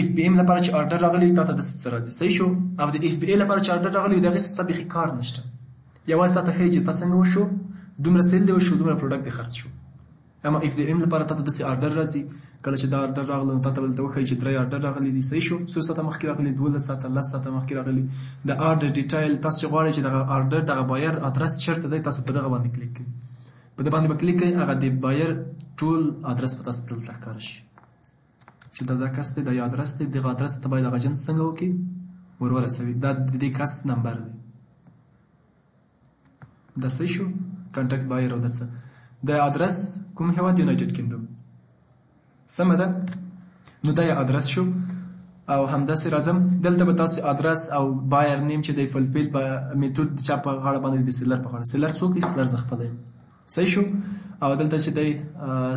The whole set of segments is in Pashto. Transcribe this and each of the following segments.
اف بي ام لپاره چې آرډر راغلی تا ته د څه راځي صحیح شو او د اف بی ای لپاره چې آرډر راغلی دغه څه به کار نشته یوازې تا ته ښیي چې تا څنګه وشو دومره سیل دی وشو دومره پروډکټ خرڅ شو اما اف بی ام لپاره تا ته د آرډر راځي کله چې دا آرډر راغلی تا ته بل ته وښیي چې 3 آرډر راغلی دي صحیح شو 3 ساعته مخکې راغلی 12 ساعته 10 ساعته مخکې راغلی د آرډر ډیټیل تاسو چې غواړئ چې دغه آرډر دغه بایر ادرس چیرته دی تاسو په دغه باندې کلیک کړئ په دغه باندې کلیک کړئ هغه د بایر ټول ادرس په تاسو دلته ښکار شي چې دا کس دی د ادرس دی دغه ادرس ته باید هغه جنس څنګه وکړي ورسوي دا د دې کس نمبر دی دا صحیح شو کانټاکټ بایر او دسه د ادرس کوم هیواد یونایټډ کینګډم سمه ده نو دا ادرس شو او همداسې راځم دلته به تاسو ادرس او بایر نیم چې د فلفل په میثود چا په غاړه باندې د سیلر په غاړه سیلر څوک سیلر ز خپل صحیح شو او دلته چې د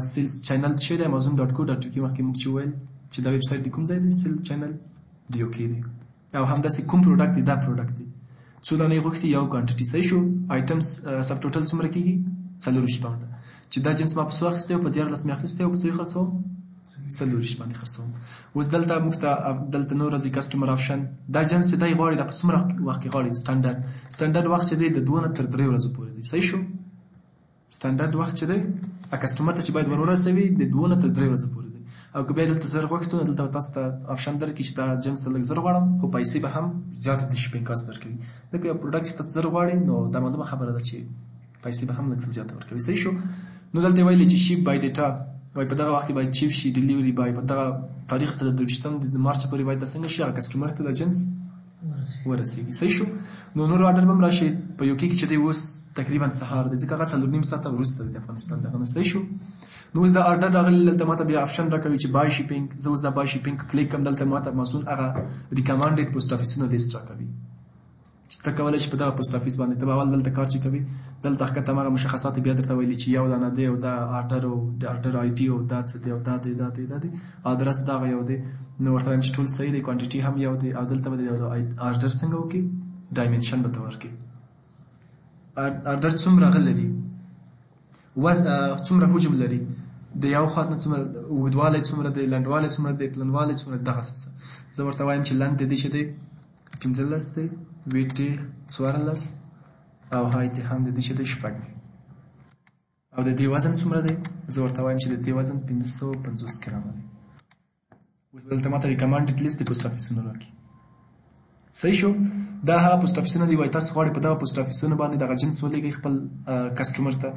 سیلز چینل چې د amazon.co.uk مخکې موږ چې ویل چې دا ویب سټ د کوم ځای دی سیل چینل دی اوکې دی او همداسې کوم پروډکټ دی دا پروډکټ دی څو دانې غوښتي یو کوانټیټي صحیح شو آیټمز سب ټوټل څومره کیږي 40 پاونډ چې دا جنس ما په څو اخیستی او په 14 مې اخیستی او په څو خرڅوم 40 باندې خرڅوم اوس دلته موږ ته دلته نور راځي کسټمر آپشن دا جنس چې دی غواړي د په څومره وخت کې غواړي سټانډرډ وخت چې دی د 2 نه تر 3 ورځې پورې دی صحیح شو سټانډرډ وخت چې دی کسټمر ته چې باید ورسوي د 2 نه تر 3 ورځې پورې دی او که بیا دلته زر غوښتو دلته تاسو ته آپشن درکړي چې دا جنس لږ زر غواړم خو پیسې به هم زیاته د شیپینګ کاست درکوي لکه یو پروډکټ چې تاسو زر غواړئ نو دا معلومه خبره ده چې پیسې به هم لږ زیاته ورکوي صحیح شو نو دلته ویلي چې شیپ بای ډیټا وای په دغه وخت کې باید چیپ شي ډیلیوري بای په دغه تاریخ ته د 23 د مارچ پورې باید څنګه شي کسټمر ته د جنس ورسیږي صحیح شو نو نور آرډر به راشي په یو کې چې دی اوس تقریبا سهار د ځکه هغه 3.5 ساعته وروسته د افغانستان دغه صحیح شو نو اوس دا آرډر راغلی دلته ماته بیا آپشن راکوي چې بای شیپینګ زه اوس دا بای شیپینګ کلیک کوم دلته ماته مسؤل هغه ریکمندډ پوسټ افیسونو لیست راکوي چې ته کولای شي په دغه پوسټ افیس باندې ته اول دلته کار چې کوي دلته ښکته هغه مشخصات بیا درته ویلي چې یو دانه دی او دا آرډر او د آرډر آی ډي او دا څه دی او دا دی ادرس دا یو دی نو ورته وایم چې ټول صحیح دی کوانټیټي هم یو دی او دلته به د آرډر څنګه وکړي ډایمنشن به ته ورکړي آرډر څومره غلري څومره حجم لري د یو خاط نه څومره اوږدوالی څومره دی لنډوالی څومره دی پلنوالی څومره دغه څه زه ورته وایم چې لنډ دی چې دی 15 دی ویټ 14 او هایت هم د دې چې د شپږ او د دې وزن څومره دی زه ورته وایم چې د دې وزن 550 ګرام دی اوس دلته ماته ریکمندډ لیست د پوسټ افیسونو راکړي صحیح شو دا هغه پوسټ افیسونه دی وای تاسو غواړئ په دغه پوسټ افیسونو باندې دغه جنس ولېږئ خپل کسټمر ته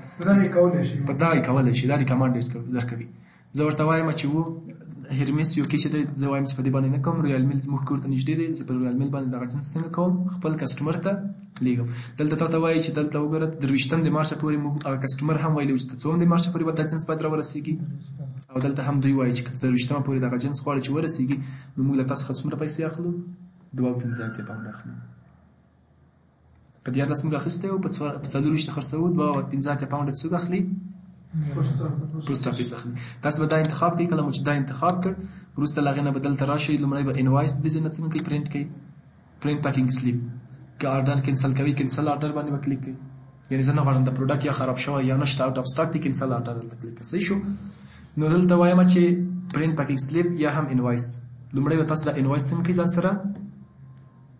په دا یې کولی شي دا ریکمندډ درکوي زه ورته وایم چې و هرمیس یو کې چې زه وایم چې په دې باندې نه کوم رویال میل زموږ کور ته نږدې دی زه په رویال میل باندې دغه جنس څنګه کوم خپل کسټمر ته لیږم دلته تا ته وایي چې دلته وګوره 23 د مارچ پورې موږ هغه کسټمر هم ویلي چې 3 د مارچ پورې به دا جنس باید راورسېږي او دلته هم دوی وایي چې 23 پورې دغه جنس غواړي چې ورسېږي نو موږ له تاسو څخه څومره پیسې اخلو 2.50 پاونډ اخلو په 14 موږ اخیستی او په 24 خرڅوو 2.50 پاونډ څوک اخلي پوسټ افیس اخلي تاسو به دا انتخاب کوئ کله چې دا انتخاب کړ وروسته له هغې نه به دلته راشئ لومړی به انوایس د ځای نه څنګه کوئ پرنټ کوئ پرنټ پیکینګ سلیپ که آرډر کینسل کوي کینسل آرډر باندې به کلیک کوئ یعنې زه نه غواړم د پروډکټ یا خراب شوی یا نشته آوټ اف سټاک دی کینسل آرډر دلته کلیک کوئ صحیح شو نو دلته وایم چې پرنټ پیکینګ سلیپ یا هم انوایس لومړی به تاسو دا انوایس څنګه کوئ ځان سره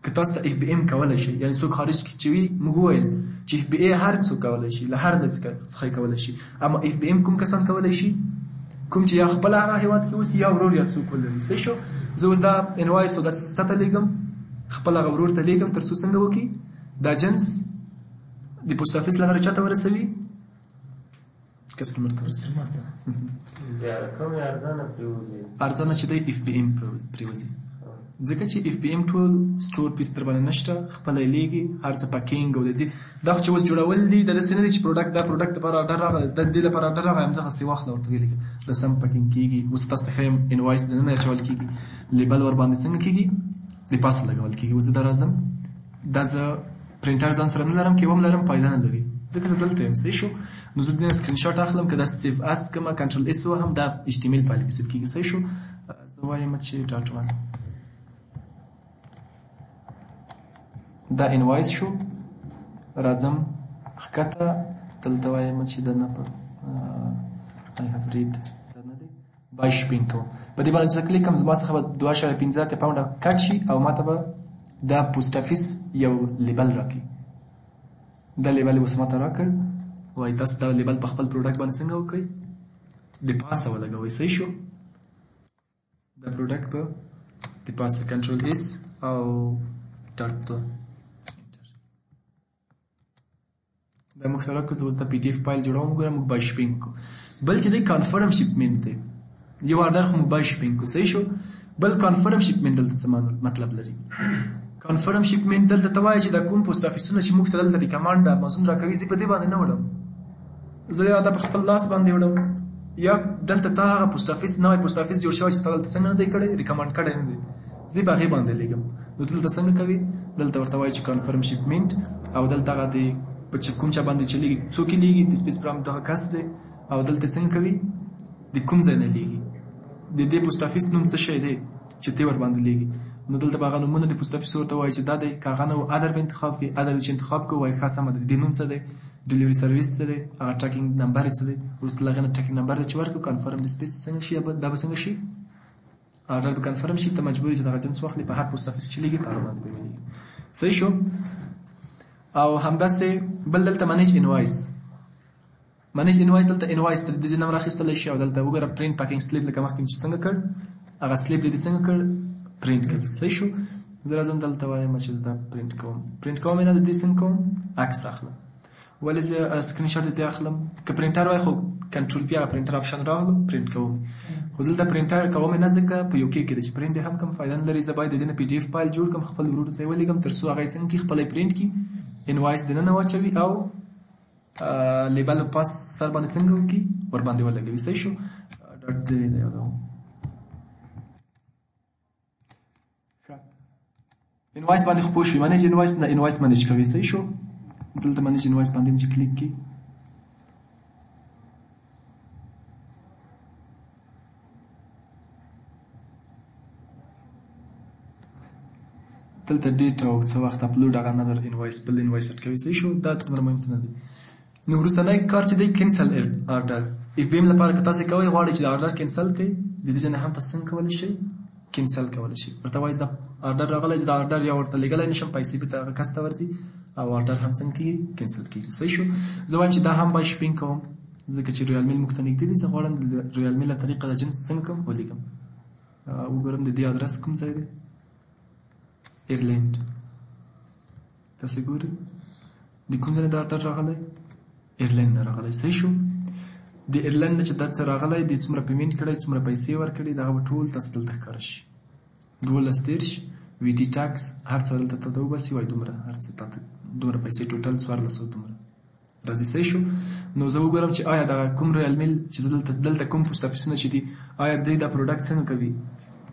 که تاسو ته اف بی ام کولی شي یعنې څوک خارج کې چې وي موږ وویل چې اف بی ای هر څوک کولی شي له هر ځای څخه یې کولی شي اما اف بی ام کوم کسان کولی شي کوم چې یا خپل هغه هېواد کې اوسي یا ورور یا څوک ولري صحیح شو زه اوس دا انوایس او داسې څه ته لیږم خپل هغه ورور ته لیږم تر څو څنګه وکړي دا جنس د پوسټ افیس له لارې چا ته ورسوي کسټمر ته ورسوي ارزانه چې دی اف بی ام پرېوځي ځکه چې اف بی ام ټول سټور پیس در باندې نشته خپله یې لیږي هر څه پکینګ او د دې دا خو چې اوس جوړول دي دا داسې نه دي چې پروډکټ دا پروډکټ لپاره آرډر راغلی د دې لپاره آرډر راغلی همدغسې واخله ورته ویې لیکه رسم پکینګ کېږي اوس تاسو ته ښیم انوایس دننه اچول کېږي لیبل ور باندې څنګه کېږي د پاسه لګول کېږي اوس زه دا راځم دا زه پرنټر ځان سره نه لرم کې هم لرم فایده نه لري ځکه زه دلته یم صحیح شو نو زه دې سکرین شاټ اخلم که دا سیف اس کومه کنټرول اس وهم دا ایچ ټي ام ایل فایل کې سیف کېږي صحیح شو زه وایم چې ډاټ ون دا انوایس شو راځم ښکته دلته وایم چې دا نه په آی هاف ریډ دا نه دی بای شپینګ کوم. په دې باندې چې کلیک کوم زما څخه به 2.15 پاونډه کټ شي او ماته به دا پوسټ افیس یو لیبل راکړي. دا لیبل اوس ماته راکړ. وایي تاسو دا لیبل په خپل پروډکټ باندې څنګه وکړئ؟ د پاسه ولګوئ. صحیح شو؟ دا پروډکټ به د پاسه کنټرول اس او ډاټ دا موږ سره که اوس د پی ډي اف فایل جوړوم ګورم موږ بای شپینګ کو. بل چې دی کنفرم شپمنټ دی یو آرډر خو موږ بای شپینګ کو. صحیح شو؟ بل کنفرم شپمنټ دلته څه مطلب لري؟ کنفرم شپمنټ دلته ته وایي چې دا کوم پوسټ افیسونه چې موږ ته دلته ریکمانډ امازون راکوي زه په دې باندې نه وړم، زه دا په خپل لاس باندې وړم. یا دلته تا هغه پوسټ افیس نوی پوسټ افیس جوړ شوی چې تا دلته څنګه نه دی کړی ریکمانډ کړی نه دی، زه په هغې باندې لیږم. نو دلته څنګه کوي؟ دلته ورته وایي چې کنفرم شپمنټ او دلته هغه دی په چې کوم چا باندې چې لیږي څوک یې لیږي د سپیس پرام دغه کس دی او دلته څنګه کوي د کوم ځای نه لیږي د دې پوسټ افیس نوم څه شی دی چې تی ور باندې لیږي. نو دلته به هغه نومونه د پوسټ افیس ورته وایي چې دا دی که هغه نه و ادر به انتخاب کړي. ادر چې انتخاب کړو وایي ښه سمه ده د دې نوم څه دی، ډلیوري سرویس څه دی، هغه ټریکینګ نمبر یې څه دی. وروسته له هغې نه ټریکینګ نمبر ته چې ورکړو کنفرم ډسپلیس څنګه شي دا به څنګه شي آرډر به کنفرم شي. ته مجبور یې چې دغه جنس واخلې په هر پوسټ افیس چې لیږي په هغه باندې به ولیږي. صحیح شو؟ او همداسې بل دلته منیج انوایس. منیج انوایس دلته انوایس ته د دې نوم راخیستلی شي او دلته وګوره پرینټ پاکینګ سلیپ لکه مخکې چې څنګه کړ هغه سلیپ دې څنګه کړ پرینټ کړ. صحیح شو؟ زه راځم دلته وایم چې دا پرینټ کوم. پرینټ کوم نه د دې څنګه کوم عکس اخلم. ولې زه سکرین شاټ دې اخلم؟ که پرینټر وای خو کنټرول بیا پرینټر آپشن راغلو پرینټ کوم. خو دلته پرینټر کوم نه ځکه په یو کې چې پرینټ هم کوم فایده نه لري. زه باید د دې نه پی ډي اف فایل جوړ کړم خپل ورور ته ولیږم تر څو هغه څنګه خپل پرینټ کی انوایس دنه واچوي او لیبل پاس سر باندې څنګه وکي ور باندې ولګوي. صحیح شو؟ ډاټ دې یادو انوایس باندې خو پوه شوي منیج انوایس نه انوایس منیج کوي. صحیح شو؟ دلته منیج انوایس باندې چې کلیک کی دلته ډیټ او څه وخت اپلوډ هغه نه در انوایس بل انوایس اټ کوي. صحیح شو؟ دا دومره مهم څه نه دی. نو وروستنی کار چې دی کینسل آرډر اف بی ایم لپاره که تاسې کوئ غواړئ چې د آرډر کینسل کړئ د دې ځای نه هم تاسو څنګه کولی شئ کینسل کولی شئ. ورته وایي دا آرډر راغلی چې دا آرډر یا ورته لیږلی نه شم پیسې بېرته هغه کس ته ورځي او آرډر هم څنګه کېږي کینسل کېږي. صحیح شو؟ زه وایم چې دا هم بای شپینګ کوم ځکه چې رویال میل موږ ته نږدې دي. زه غواړم د رویال میل له طریقه د جنس څنګه کوم ولیږم. وګورم د دې ادرس کوم ځای دی ایرلینډ. تاسې ګورئ د کوم ځای نه دا آرډر راغلی ایرلینډ نه راغلی. صحیح شو؟ د ایرلینډ نه چې دا څه راغلی د څومره پیمنټ کړی څومره پیسې ورکړي دغه به ټول تاسو دلته ښکاره شي. 12 وی ټي ټاکس هر څه دلته ته وباسي وایي دومره هر څه تاته دومره پیسې ټوټل 1400 دومره راځي. صحیح شو؟ نو زه وګورم چې آیا دغه کوم رویال میل چې دلته کوم پوسټ افیسونه چې دي آیا دوی دا پروډکټ څنګه کوي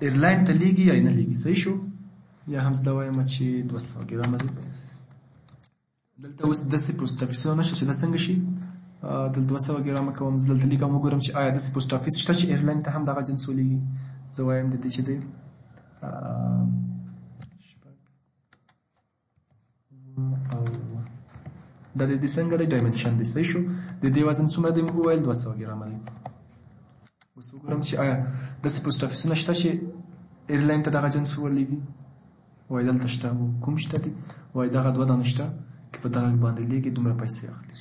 ایرلینډ ته لیږي یا نه لیږي. صحیح شو؟ یا هم زه وایم چې 200 ګرامه دی. دلته اوس داسې پوسټ افیسونه نشته چې دا څنګه شي دلته 200 ګرامه کوم. زه دلته لیکم وګورم چې آیا داسې پوسټ افیس شته چې ایرلینډ ته هم دغه جنس ولیږي. زه وایم د دې چې دی دا د دې څنګه دی ډایمنشن دی. صحیح شو؟ د دې وزن څومره دی موږ وویل 200 ګرامه دی. اوس وګورم چې آیا داسې پوسټ افیسونه شته چې ایرلینډ ته دغه جنس ولیږي. وایي دلته شته. کوم شته دي؟ وایي دغه 2 دانې شته که په دغه باندې لیږي دومره پیسې اخلي.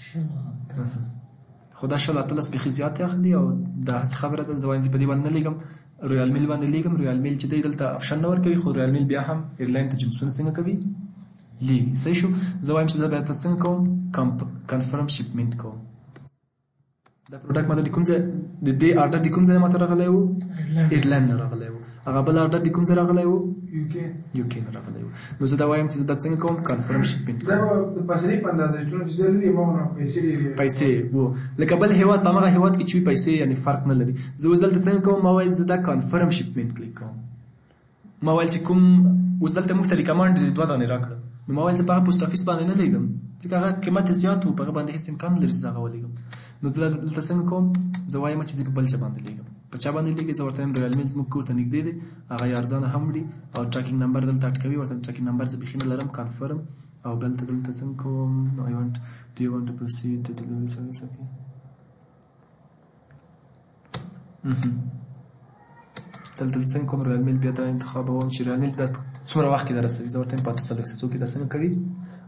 خو دا 18 بیخي زیاتې اخلي او دا هسې خبره ده. زه وایم زه په دې باندې نه لیږم رویال میل باندې لیږم. رویال میل چې دی دلته آپشن نه ورکوي خو رویال میل بیا هم ایرلینډ ته جنسونه څنګه کوي لیږي. صحیح شو؟ زه وایم چې زه بیا تاسو څنګه کوم کنفرم شپمنټ کوم. دا پروډکټ ماته د کوم ځای د دې آرډر د کوم ځای ماته راغلی و ایرلینډ نه راغلی و. هغه بل آرډر د کوم ځای راغلی و یو کې نه راغلی و. نو زه دا وایم چې زه دا څنګه کوم کنفرم شپمنټ کوم. د پیسې په اندازه چې ضروري مونه پیسې وو لکه بل هیواد تمغه هیواد کې چې پیسې یعنی فرق نه لري. زه اوس دلته څنګه کوم ما ویل زه دا کنفرم شپمنټ کلیک کوم. ما ویل چې کوم اوس دلته موږ ته ریکمانډ 2 دانې راکړه نو ما ویل زه په هغه پوسټ افیس باندې نه لیږم ځکه هغه قیمت زیات و په هغه باندې هېڅ امکان نه لري چې زه هغه ولیږم. نو دلته څنګه کوم زه وایم چې زه په بل چا باندې لیږم. په چا باندې لیږي؟ زه ورته وایم رویال میل زموږ کور ته نږدې دی هغه یې ارزانه هم وړي او ټریکینګ نمبر دلته اټ کوي. ورته ټریکینګ نمبر زه بیخي نه لرم کنفرم او دلته څنګه کوم do you want to proceed the delivery service. Okay. دلته څنګه کوم رویال میل بیا دا انتخابوم چې رویال میل دا څومره وخت کې درسوي زه ورته پاتې څلور څو کې دا څنګه کوي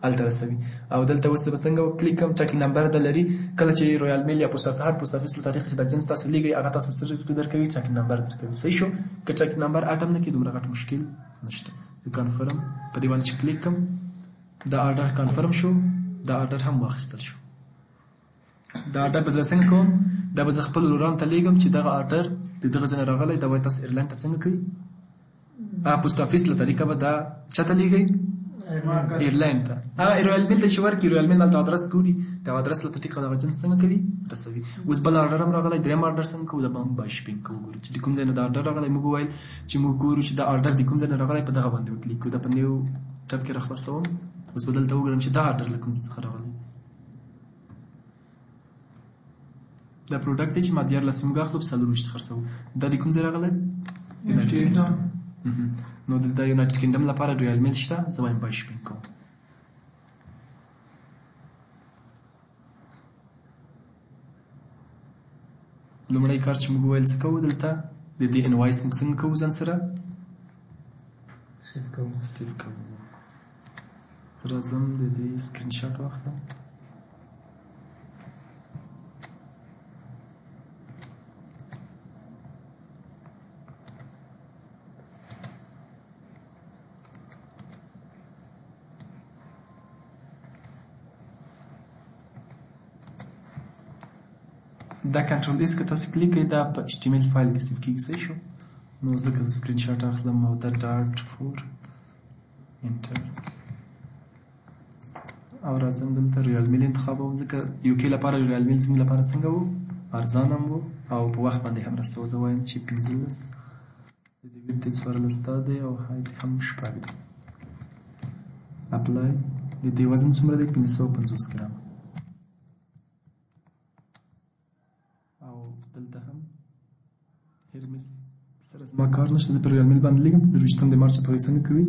الته رسوي او دلته وسه څنګه کلیک کوم ټاکي نمبر د لري کله چې رویال میل یا پوسټ هر پوسټ افیس له تاریخ چې د جنس تاسو لیږي هغه تاسو سره درکوي ټاکي نمبر درکوي صحیح شو که ټاکي نمبر اټم نه کې دومره غټ مشکل نشته زه کنفرم په دې باندې چې کلیک کوم دا آرډر کنفرم شو دا آرډر هم واخیستل شو دا آرډر به څنګه کوم دا به خپل وران ته لیږم چې دغه آرډر دغه ځنه راغلی دا وای تاسو ایرلند ته څنګه کوي پوسټ افیس له طریقه به دا چاته لیږي ایرلند ته رویال میل ته چې ورکړي رویال میل ته ادرس ګوري دا ادرس له طریقه دغه جنس څنګه کوي رسوي اوس بل آرډر هم راغلی دریم آرډر څنګه کوو دا به هم باید شپینګ کوو ګورو چې د کوم ځای نه دا آرډر راغلی موږ وویل چې موږ ګورو چې دا آرډر د کوم ځای نه راغلی په دغه باندې وکلیک کوو دا په نیو ټب کې راخلاصوم اوس به دلته وګورم چې دا آرډر له کوم ځای څخه راغلی دا پروډکټ دی چې ما 14 موږ اخلو په 4 خرڅوو دا د کوم ځای راغلی نو د یونایټډ کینګډم لپاره رویال میل شته زه وایم باید شپینګ کوم لومړی کار چې موږ وویل څه کوو دلته د دې انوایس موږ څنګه کوو ځان سره سیف کوو راځم د دې سکرین شاټ واخلم دا کنټرول اس که تاسو کلیک کړئ دا په HTML فایل کې سیف کیږي صحیح شو نو زه که سکرین شاټ اخلم او دا ډاټ 4 انټر او راځم دلته رویال میل انتخابوم ځکه یو کې لپاره رویال میل زموږ لپاره څنګه وو ارزانه هم وو او په وخت باندې هم رسو زه وایم چې 15 د دې ویډیو څوارلس تا دی او هایت هم شپږ دی اپلای د دې وزن څومره دی 550 ګرام دلته هم هرمس سره زما کار نشته زه په رویال میل باندې لیږم 23 د مارچ پورې څنګه کوي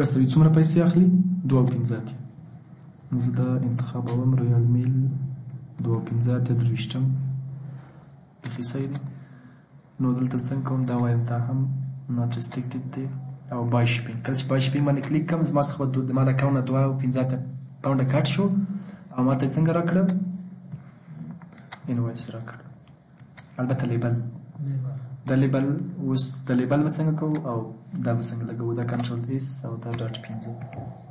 رسوي څومره پیسې اخلي 2.50 نو زه دا انتخابوم رویال میل 2.50 23 بیخي صحیح دی نو دلته څنګه کوم دا وایم دا هم ناٹ ریسټریکټډ دی او بای شپینګ کله چې بای شپینګ باندې کلیک کوم زما څخه د ما د اکاونټ نه 2.50 پاونډه کټ شو او ماته څنګه راکړه انوایس راکړه البته لیبل دا لیبل اوس د لیبل به څنګه کوو او دا به څنګه لګوو دا کنټرول اس او دا ډاټ 15